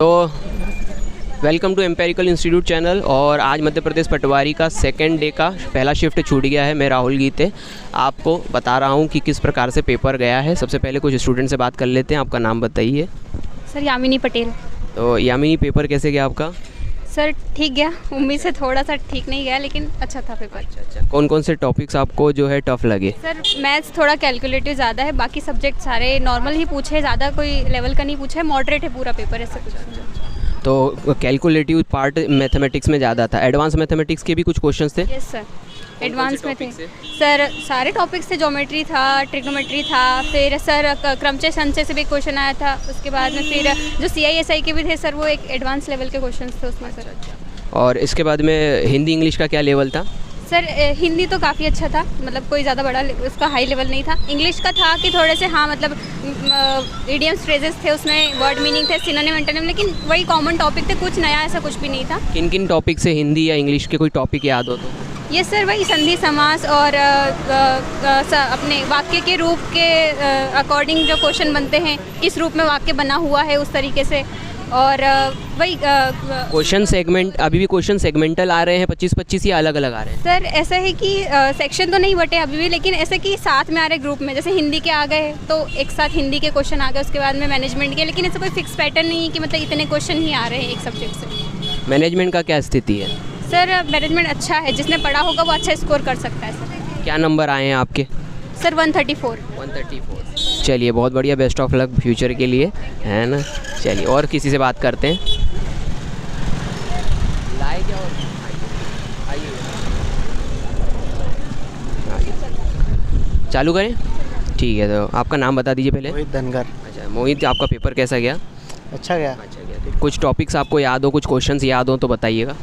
तो welcome to Empirical Institute channel. और आज मध्य प्रदेश पटवारी का सेकेंड डे का पहला शिफ्ट छूट गया है। मैं राहुल गीते आपको बता रहा हूं कि किस प्रकार से पेपर गया है। सबसे पहले कुछ स्टूडेंट से बात कर लेते हैं। आपका नाम बताइए। सर यामिनी पटेल। तो यामिनी, पेपर कैसे गया आपका? सर ठीक गया, उम्मीद से थोड़ा सा ठीक नहीं गया लेकिन अच्छा था पेपर। अच्छा, कौन कौन से टॉपिक्स आपको जो है टफ लगे? सर मैथ्स थोड़ा कैलकुलेटिव ज़्यादा है, बाकी सब्जेक्ट सारे नॉर्मल ही पूछे, ज़्यादा कोई लेवल का नहीं पूछा है, मॉडरेट है पूरा पेपर ऐसा कुछ। तो कैलकुलेटिव पार्ट मैथमेटिक्स में ज़्यादा था। एडवांस मैथमेटिक्स के भी कुछ क्वेश्चंस थे? यस सर, एडवांस में थे सर, सारे टॉपिक्स थे। ज्योमेट्री था, ट्रिग्नोमेट्री था, फिर सर क्रमचय संचय से भी क्वेश्चन आया था। उसके बाद में फिर जो CISI के भी थे सर, वो एक एडवांस लेवल के क्वेश्चन थे उसमें सर। और इसके बाद में हिंदी इंग्लिश का क्या लेवल था? सर हिंदी तो काफ़ी अच्छा था, मतलब कोई ज़्यादा बड़ा उसका हाई लेवल नहीं था। इंग्लिश का था कि थोड़े से हाँ मतलब इडियम्स फ्रेजेस थे उसमें, वर्ड मीनिंग थे, सिनोनिम एंटोनिम, लेकिन वही कॉमन टॉपिक थे, कुछ नया ऐसा कुछ भी नहीं था। किन किन टॉपिक से हिंदी या इंग्लिश के कोई टॉपिक याद हो तो? ये सर वही संधि समास और अपने वाक्य के रूप के अकॉर्डिंग जो क्वेश्चन बनते हैं, किस रूप में वाक्य बना हुआ है उस तरीके से। और वही क्वेश्चन सेगमेंट, अभी भी क्वेश्चन सेगमेंटल आ रहे हैं 25-25 या अलग अलग आ रहे हैं? सर ऐसा है कि सेक्शन तो नहीं बटे अभी भी, लेकिन ऐसे कि साथ में आ रहे ग्रुप में, जैसे हिंदी के आ गए तो एक साथ हिंदी के क्वेश्चन आ गए, उसके बाद में मैनेजमेंट के, लेकिन ऐसा कोई फिक्स पैटर्न नहीं है कि मतलब इतने क्वेश्चन ही आ रहे हैं एक सब्जेक्ट से। मैनेजमेंट का क्या स्थिति है? सर मैनेजमेंट अच्छा है, जिसने पढ़ा होगा वो अच्छा स्कोर कर सकता है सर। क्या नंबर आए हैं आपके? सर 134। चलिए, बहुत बढ़िया, बेस्ट ऑफ लक फ्यूचर के लिए, है ना। चलिए और किसी से बात करते हैं। लाए क्या? आइए चालू करें? ठीक है, तो आपका नाम बता दीजिए पहले। मोहित धनगर। अच्छा मोहित, आपका पेपर कैसा गया? अच्छा गया। तो कुछ टॉपिक्स आपको याद हो, कुछ क्वेश्चंस याद हो तो बताइएगा।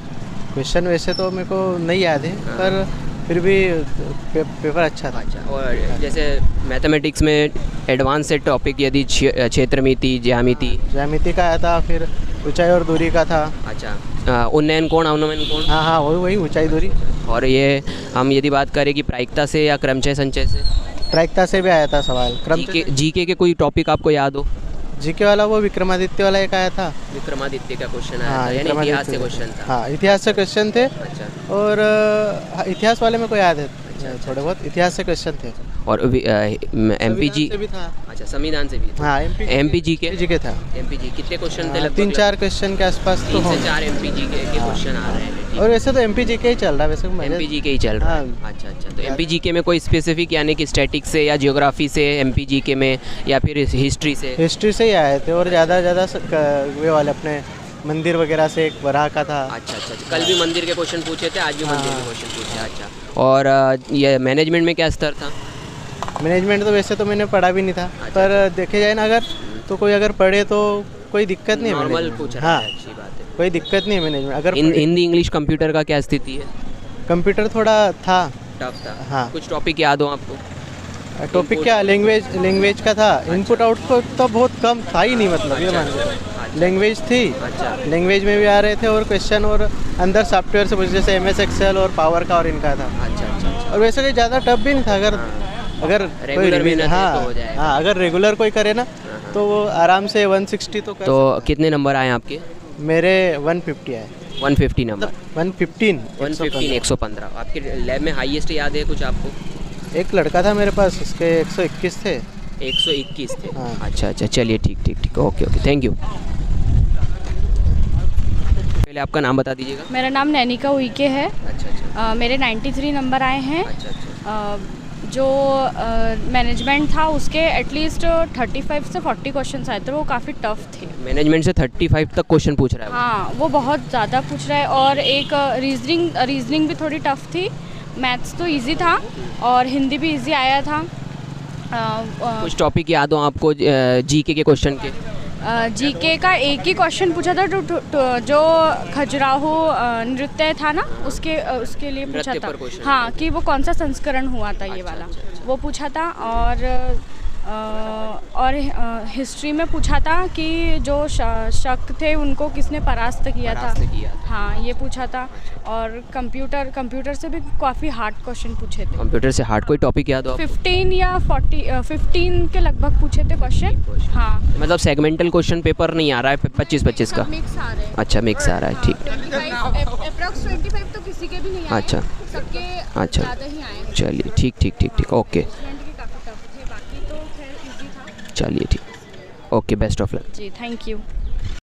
क्वेश्चन वैसे तो मेरे को नहीं याद है, पर फिर भी पेपर अच्छा था। अच्छा, और जैसे मैथमेटिक्स में एडवांस से टॉपिक यदि क्षेत्रमिति, ज्यामिति का आया था, फिर ऊंचाई और दूरी का था। अच्छा, उन्नयन कोण, अवनमन कोण। हाँ वही ऊंचाई दूरी। और ये हम यदि बात करें कि प्रायिकता से या क्रमचय संचय से? प्रायिकता से भी आया था सवाल। जीके के कोई टॉपिक आपको याद हो? जीके वाला वो विक्रमादित्य वाला एक आया था। विक्रमादित्य का क्वेश्चन आया था, यानी इतिहास से क्वेश्चन था। हाँ, इतिहास से क्वेश्चन थे। अच्छा, और इतिहास वाले में को याद है। थोड़े बहुत इतिहास से क्वेश्चन थे। और MPG भी था। अच्छा, संविधान से भी था। हाँ, MPG के था। MPG कितने क्वेश्चन थे? 3-4 क्वेश्चन के आसपास तो 3 से 4 MPG के क्वेश्चन आ रहे हैं। और वैसे तो MPG के ही चल रहा है, वैसे MPG के ही चल रहा है। अच्छा, तो MPG के में कोई स्पेसिफिक, यानी कि स्टैटिक से या जियोग्राफी से MPG के में, या फिर हिस्ट्री से? हिस्ट्री से ही आए थे, और ज़्यादा वे वाले अपने मंदिर वगैरह से एक वराह का था। अच्छा, कल भी मंदिर के क्वेश्चन पूछे थे, आज भी मंदिर के क्वेश्चन पूछे। अच्छा, और ये मैनेजमेंट में क्या स्तर था? मैनेजमेंट तो वैसे तो मैंने पढ़ा भी नहीं था। पर देखे जाए ना, अगर तो कोई अगर पढ़े तो कोई दिक्कत नहीं है। नॉर्मल पूछ रहा है, अच्छी बात है, कोई दिक्कत नहीं है मैनेजमेंट। अगर हिंदी इंग्लिश कंप्यूटर का क्या स्थिति है? कंप्यूटर थोड़ा था, टफ था। हाँ, कुछ टॉपिक याद हो आपको? टॉपिक क्या, लैंग्वेज का था। इनपुट आउटपुट तो बहुत कम था ही नहीं, मतलब ये मान लो लैंग्वेज थी। अच्छा, लैंग्वेज में भी आ रहे थे और क्वेश्चन, और अंदर सॉफ्टवेयर से जैसे MS Excel और पावर का और इनका था। अच्छा, और वैसे कोई ज़्यादा टफ भी नहीं था। अगर रेगुलर भी हाँ, अगर रेगुलर कोई करे ना तो वो आराम से 160 तो कर। तो कितने नंबर आए आपके? मेरे 150 आए। 150 नंबर? 115। आपके लैब में हाईएस्ट याद है कुछ आपको? एक लड़का था मेरे पास, उसके 121 थे। 121 थे? हाँ। अच्छा, चलिए, ठीक, ओके, थैंक यू। पहले आपका नाम बता दीजिएगा। मेरा नाम नैनिका उइके है। अच्छा। मेरे 93 नंबर आए हैं। अच्छा। जो मैनेजमेंट था उसके एटलीस्ट 35 से 40 क्वेश्चन आए थे, वो काफ़ी टफ थे। मैनेजमेंट से 35 तक क्वेश्चन पूछ रहा है? हाँ, वो बहुत ज़्यादा पूछ रहा है। और एक रीजनिंग भी थोड़ी टफ थी। मैथ्स तो इजी था और हिंदी भी इजी आया था। कुछ टॉपिक याद हो आपको जीके के क्वेश्चन के? जीके का एक ही क्वेश्चन पूछा था, जो खजुराहो नृत्य था ना, उसके लिए पूछा था। हाँ, कि वो कौन सा संस्करण हुआ था, ये वाला वो पूछा था। और और हिस्ट्री में पूछा था कि जो शक थे उनको किसने परास्त किया था। हाँ, ये पूछा था। और कंप्यूटर से भी काफ़ी हार्ड क्वेश्चन पूछे थे। कंप्यूटर से हार्ड कोई टॉपिक याद हो आपको? 15 या 15 के लगभग पूछे थे क्वेश्चन। हाँ, मतलब सेगमेंटल क्वेश्चन पेपर नहीं आ रहा है 25-25 का? मिक्स आ रहे हैं। अच्छा, मिक्स आ रहा है, ठीक। 25 तो किसी के भी नहीं आए। अच्छा, सबके अच्छा, ज़्यादा ही आए हैं। चलिए ठीक, ओके, के काफ़ी टफ थे, बाकी तो खैर इजी था। चलिए ठीक, ओके, बेस्ट ऑफ लक। जी, थैंक यू।